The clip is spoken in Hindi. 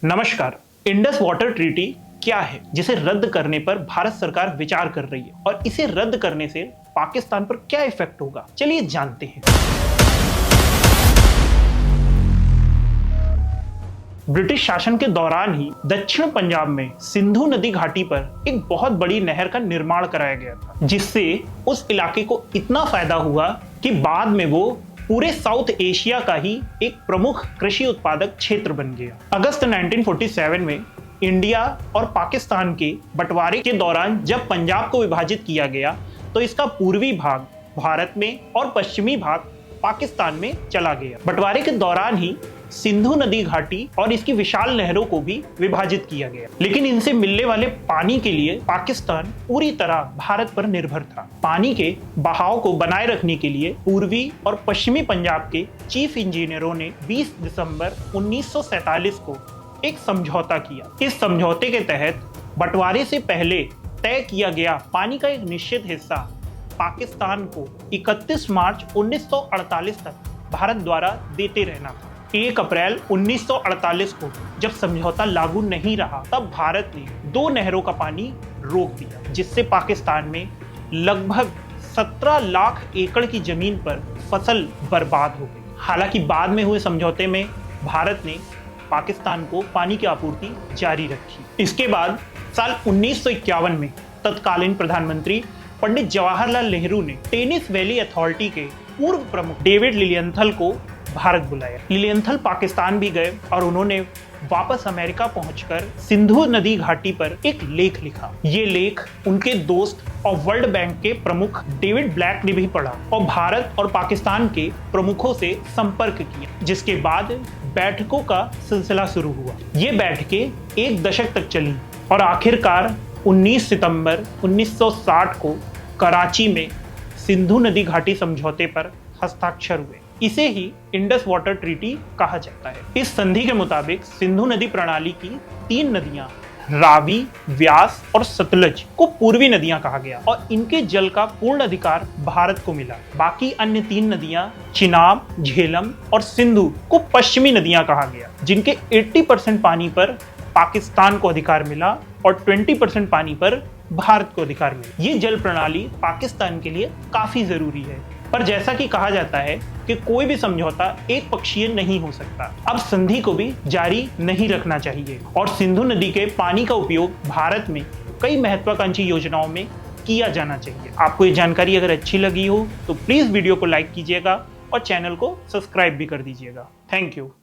नमस्कार। इंडस वाटर ट्रीटी क्या है जिसे रद्द करने पर भारत सरकार विचार कर रही है और इसे रद्द करने से पाकिस्तान पर क्या इफेक्ट होगा, चलिए जानते हैं। ब्रिटिश शासन के दौरान ही दक्षिण पंजाब में सिंधु नदी घाटी पर एक बहुत बड़ी नहर का निर्माण कराया गया था, जिससे उस इलाके को इतना फायदा हुआ कि बाद में वो पूरे साउथ एशिया का ही एक प्रमुख कृषि उत्पादक क्षेत्र बन गया। अगस्त 1947 में इंडिया और पाकिस्तान के बंटवारे के दौरान जब पंजाब को विभाजित किया गया तो इसका पूर्वी भाग भारत में और पश्चिमी भाग पाकिस्तान में चला गया। बंटवारे के दौरान ही सिंधु नदी घाटी और इसकी विशाल नहरों को भी विभाजित किया गया, लेकिन इनसे मिलने वाले पानी के लिए पाकिस्तान पूरी तरह भारत पर निर्भर था। पानी के बहाव को बनाए रखने के लिए पूर्वी और पश्चिमी पंजाब के चीफ इंजीनियरों ने 20 दिसंबर 1947 को एक समझौता किया। इस समझौते के तहत बंटवारे से पहले तय किया गया पानी का एक निश्चित हिस्सा पाकिस्तान को 31 मार्च 1948 तक भारत द्वारा देते रहना था। 1 अप्रैल 1948 को जब समझौता लागू नहीं रहा तब भारत ने 2 नहरों का पानी रोक दिया, जिससे पाकिस्तान में लगभग 17 लाख एकड़ की जमीन पर फसल बर्बाद हो गई। हालांकि बाद में हुए समझौते में भारत ने पाकिस्तान को पानी की आपूर्ति जारी रखी। इसके बाद साल 1951 में तत्कालीन प्रधानमंत्री पंडित जवाहरलाल नेहरू ने टेनिस वैली अथॉरिटी के पूर्व प्रमुख डेविड लिलियंथल को भारत बुलाया। लिलियंथल पाकिस्तान भी गए और उन्होंने वापस अमेरिका पहुंचकर सिंधु नदी घाटी पर एक लेख लिखा। ये लेख उनके दोस्त और वर्ल्ड बैंक के प्रमुख डेविड ब्लैक ने भी पढ़ा और भारत और पाकिस्तान के प्रमुखों से संपर्क किया, जिसके बाद बैठकों का सिलसिला शुरू हुआ। ये बैठकें 1 दशक तक चली और आखिरकार 19 सितंबर 1960 को कराची में सिंधु नदी घाटी समझौते पर हस्ताक्षर हुए। इसे ही इंडस वाटर ट्रीटी कहा जाता है। इस संधि के मुताबिक सिंधु नदी प्रणाली की 3 नदियां रावी, व्यास और सतलज को पूर्वी नदियां कहा गया और इनके जल का पूर्ण अधिकार भारत को मिला। बाकी अन्य 3 नदियां चिनाब, झेलम और सिंधु को पश्चिमी नदियां कहा गया, जिनके 80% पानी पर पाकिस्तान को अधिकार मिला और 20% पानी पर भारत को अधिकार मिला। ये जल प्रणाली पाकिस्तान के लिए काफी जरूरी है, पर जैसा कि कहा जाता है कि कोई भी समझौता एक पक्षीय नहीं हो सकता। अब संधि को भी जारी नहीं रखना चाहिए और सिंधु नदी के पानी का उपयोग भारत में कई महत्वाकांक्षी योजनाओं में किया जाना चाहिए। आपको ये जानकारी अगर अच्छी लगी हो तो प्लीज वीडियो को लाइक कीजिएगा और चैनल को सब्सक्राइब भी कर दीजिएगा। Thank you.